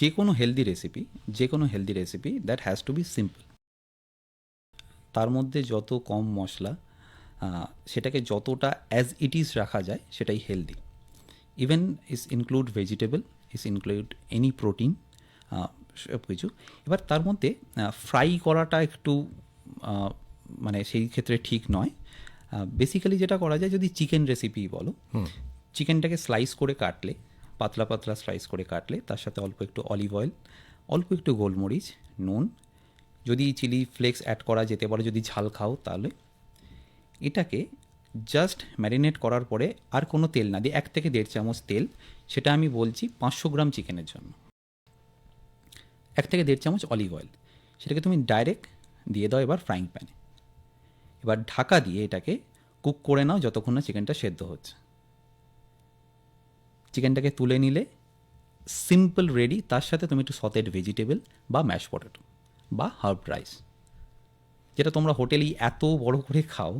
যে কোনো healthy recipe that has to be simple. তার মধ্যে যত কম মশলা, সেটাকে যতটা অ্যাজ ইট ইজ রাখা যায় সেটাই হেলদি। ইভেন ইস ইনক্লুড ভেজিটেবল, ইস ইনক্লুড এনি প্রোটিন, সব কিছু। এবার তার মধ্যে ফ্রাই করাটা একটু মানে সেই ক্ষেত্রে ঠিক নয়। বেসিক্যালি যেটা করা যায়, যদি চিকেন রেসিপি বলো, চিকেনটাকে স্লাইস করে কাটলে, পাতলা পাতলা স্লাইস করে কাটলে, তার সাথে অল্প একটু অলিভ অয়েল, অল্প একটু গোলমরিচ, নুন, যদি চিলি ফ্লেক্স অ্যাড করা যেতে পারে যদি ঝাল খাও তাহলে, এটাকে জাস্ট ম্যারিনেট করার পরে আর কোনো তেল না দিয়ে 1 থেকে 1.5 চামচ তেল, সেটা আমি বলছি 500 গ্রাম চিকেনের জন্য, 1 থেকে 1.5 চামচ অলিভ অয়েল, সেটাকে তুমি ডাইরেক্ট দিয়ে দাও এবার ফ্রাইং প্যানে। এবার ঢাকা দিয়ে এটাকে কুক করে নাও যতক্ষণ না চিকেনটা সেদ্ধ হচ্ছে। চিকেনটাকে তুলে নিলে সিম্পল রেডি। তার সাথে তুমি একটু সতেড ভেজিটেবল বা ম্যাশ পটেটো বা হার্ব রাইস, যেটা তোমরা হোটেলেই এত বড় করে খাও,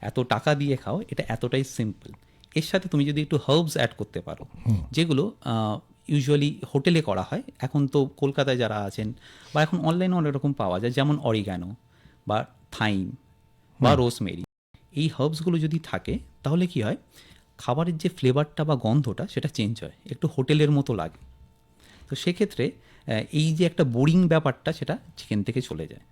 এত টাকা দিয়ে খাও, এটা এতটাই সিম্পল। এর সাথে তুমি যদি একটু হার্বস অ্যাড করতে পারো, যেগুলো ইউজুয়ালি হোটেলে করা হয়, এখন তো কলকাতায় যারা আছেন বা এখন অনলাইনে অনেক রকম পাওয়া যায়, যেমন অরিগ্যানো বা থাইম বা রোজমেরি, এই হার্বসগুলো যদি থাকে তাহলে কি হয়, খাবারের যে ফ্লেভারটা বা গন্ধটা সেটা চেঞ্জ হয়, একটু হোটেলের মতো লাগে। তো সেক্ষেত্রে এই যে একটা বোরিং ব্যাপারটা সেটা চিকেন থেকে চলে যায়।